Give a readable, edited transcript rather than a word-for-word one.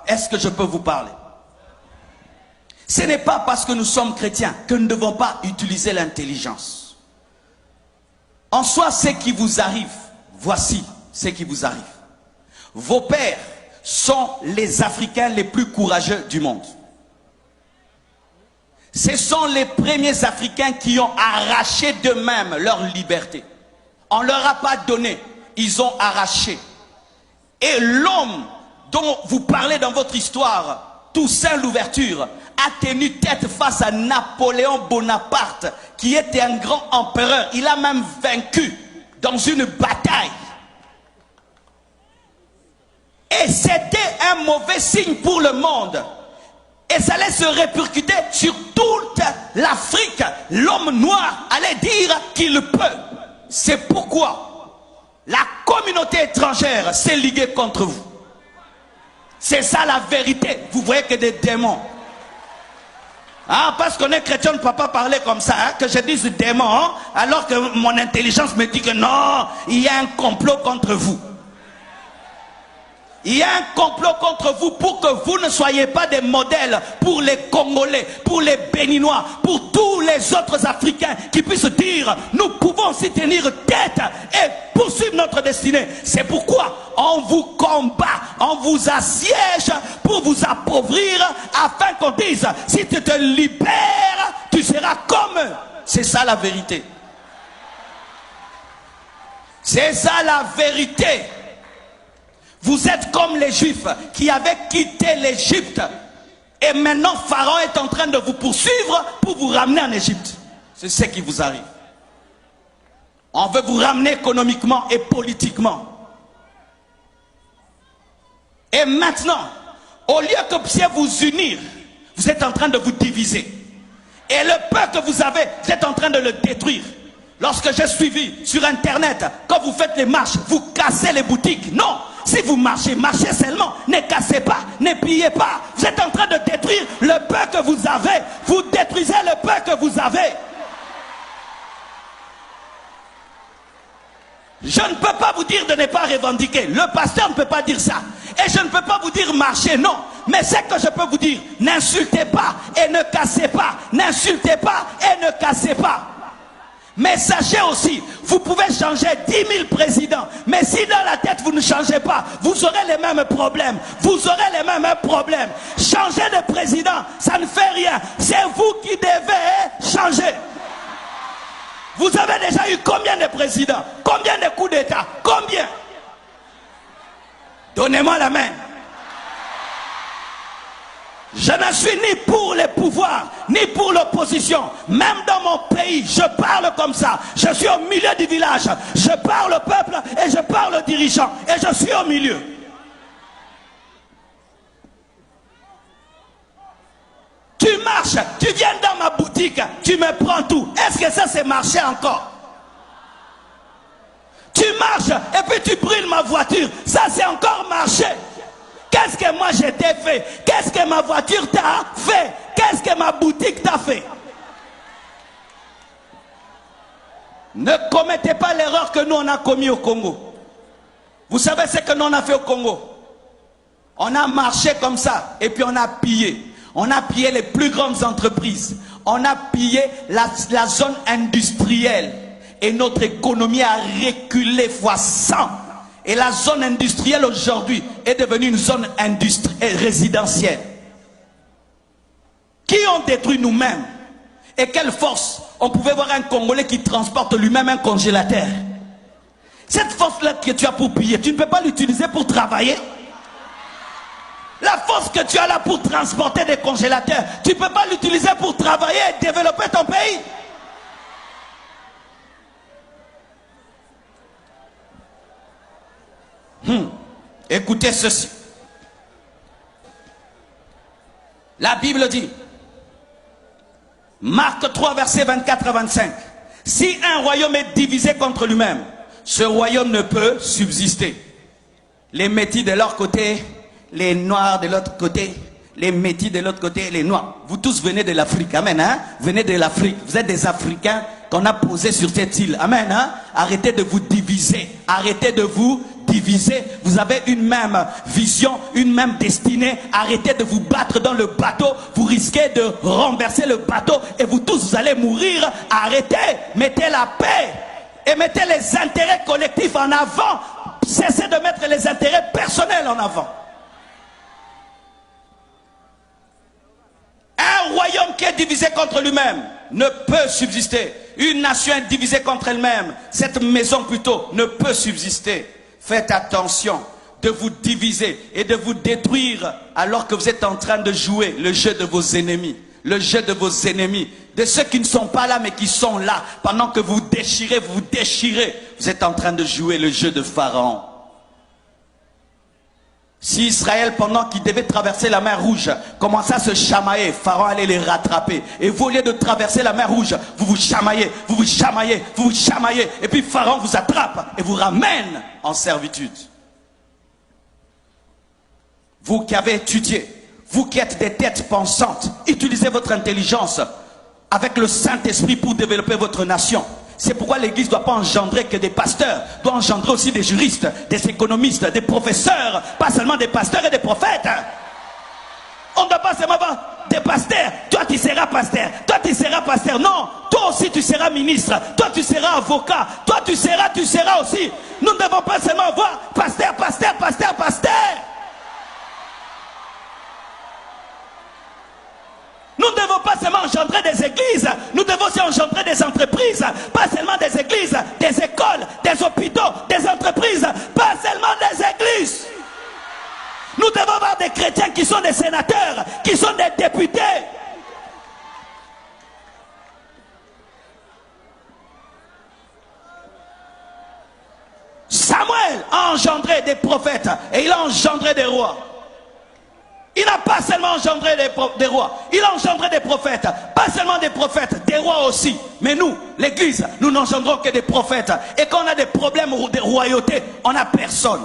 Est-ce que je peux vous parler? Ce n'est pas parce que nous sommes chrétiens que nous ne devons pas utiliser l'intelligence. En soi, ce qui vous arrive, voici ce qui vous arrive. Vos pères sont les Africains les plus courageux du monde. Ce sont les premiers Africains qui ont arraché d'eux-mêmes leur liberté. On ne leur a pas donné, ils ont arraché. Et l'homme dont vous parlez dans votre histoire, Toussaint Louverture, a tenu tête face à Napoléon Bonaparte, qui était un grand empereur. Il a même vaincu dans une bataille. Et c'était un mauvais signe pour le monde. Et ça allait se répercuter sur toute l'Afrique. L'homme noir allait dire qu'il peut. C'est pourquoi la communauté étrangère s'est liguée contre vous. C'est ça la vérité. Vous voyez que des démons. Ah, parce qu'on est chrétien, on ne peut pas parler comme ça, hein, que je dise démon, hein, alors que mon intelligence me dit que non, il y a un complot contre vous. Il y a un complot contre vous pour que vous ne soyez pas des modèles pour les Congolais, pour les Béninois, pour tous les autres Africains qui puissent dire nous pouvons s'y tenir tête et poursuivre notre destinée. C'est pourquoi on vous combat, on vous assiège pour vous appauvrir afin qu'on dise si tu te libères, tu seras comme eux. C'est ça la vérité. C'est ça la vérité. Vous êtes comme les Juifs qui avaient quitté l'Égypte. Et maintenant, Pharaon est en train de vous poursuivre pour vous ramener en Égypte. C'est ce qui vous arrive. On veut vous ramener économiquement et politiquement. Et maintenant, au lieu que vous puissiez vous unir, vous êtes en train de vous diviser. Et le peu que vous avez, vous êtes en train de le détruire. Lorsque j'ai suivi sur Internet, quand vous faites les marches, vous cassez les boutiques. Non! Si vous marchez, marchez seulement. Ne cassez pas, ne pillez pas. Vous êtes en train de détruire le peu que vous avez. Vous détruisez le peu que vous avez. Je ne peux pas vous dire de ne pas revendiquer. Le pasteur ne peut pas dire ça. Et je ne peux pas vous dire marcher, non. Mais ce que je peux vous dire, n'insultez pas et ne cassez pas. N'insultez pas et ne cassez pas. Mais sachez aussi, vous pouvez changer 10 000 présidents. Mais si dans la tête vous ne changez pas, vous aurez les mêmes problèmes. Vous aurez les mêmes problèmes. Changer de président, ça ne fait rien. C'est vous qui devez changer. Vous avez déjà eu combien de présidents? Combien de coups d'État? Combien? Donnez-moi la main. Je ne suis ni pour les pouvoirs, ni pour l'opposition. Même dans mon pays, je parle comme ça. Je suis au milieu du village. Je parle au peuple et je parle aux dirigeants. Et je suis au milieu. Tu marches, tu viens dans ma boutique, tu me prends tout. Est-ce que ça c'est marcher encore? Tu marches et puis tu brûles ma voiture. Ça c'est encore marcher. Qu'est-ce que moi je t'ai fait? Qu'est-ce que ma voiture t'a fait? Qu'est-ce que ma boutique t'a fait? Ne commettez pas l'erreur que nous on a commis au Congo. Vous savez ce que nous on a fait au Congo? On a marché comme ça et puis on a pillé. On a pillé les plus grandes entreprises. On a pillé la zone industrielle. Et notre économie a reculé fois 100. Et la zone industrielle aujourd'hui est devenue une zone résidentielle. Qui ont détruit nous-mêmes? Et quelle force? On pouvait voir un Congolais qui transporte lui-même un congélateur. Cette force-là que tu as pour piller, tu ne peux pas l'utiliser pour travailler. La force que tu as là pour transporter des congélateurs, tu ne peux pas l'utiliser pour travailler et développer ton pays. Écoutez ceci. La Bible dit, Marc 3, versets 24 à 25. Si un royaume est divisé contre lui-même, ce royaume ne peut subsister. Les métis de leur côté, les noirs de l'autre côté, les métis de l'autre côté, les noirs. Vous tous venez de l'Afrique, amen, hein? Venez de l'Afrique. Vous êtes des Africains qu'on a posés sur cette île, amen, hein? Arrêtez de vous diviser. Arrêtez de vous diviser. divisés, vous avez une même vision, une même destinée. Arrêtez de vous battre dans le bateau, vous risquez de renverser le bateau et vous tous vous allez mourir. Arrêtez, mettez la paix et mettez les intérêts collectifs en avant. Cessez de mettre les intérêts personnels en avant. Un royaume qui est divisé contre lui-même ne peut subsister. Une nation divisée contre elle-même, cette maison plutôt, ne peut subsister. Faites attention de vous diviser et de vous détruire alors que vous êtes en train de jouer le jeu de vos ennemis. Le jeu de vos ennemis, de ceux qui ne sont pas là mais qui sont là. Pendant que vous déchirez, vous êtes en train de jouer le jeu de Pharaon. Si Israël, pendant qu'il devait traverser la mer Rouge, commençait à se chamailler, Pharaon allait les rattraper. Et vous, au lieu de traverser la mer Rouge, vous vous chamaillez, vous vous chamaillez, vous vous chamaillez. Et puis Pharaon vous attrape et vous ramène en servitude. Vous qui avez étudié, vous qui êtes des têtes pensantes, utilisez votre intelligence avec le Saint-Esprit pour développer votre nation. C'est pourquoi l'Église ne doit pas engendrer que des pasteurs, doit engendrer aussi des juristes, des économistes, des professeurs, pas seulement des pasteurs et des prophètes. On ne doit pas seulement avoir des pasteurs. Toi tu seras pasteur, toi tu seras pasteur. Non, toi aussi tu seras ministre, toi tu seras avocat, toi tu seras aussi. Nous ne devons pas seulement avoir pasteur, pasteur, pasteur, pasteur. Nous ne devons pas seulement engendrer des églises, nous devons aussi engendrer des entreprises, pas seulement des églises, des écoles, des hôpitaux, des entreprises, pas seulement des églises. Nous devons avoir des chrétiens qui sont des sénateurs, qui sont des députés. Samuel a engendré des prophètes et il a engendré des rois. Il n'a pas seulement engendré des rois, il a engendré des prophètes. Pas seulement des prophètes, des rois aussi. Mais nous, l'Église, nous n'engendrons que des prophètes. Et quand on a des problèmes de royauté, on n'a personne.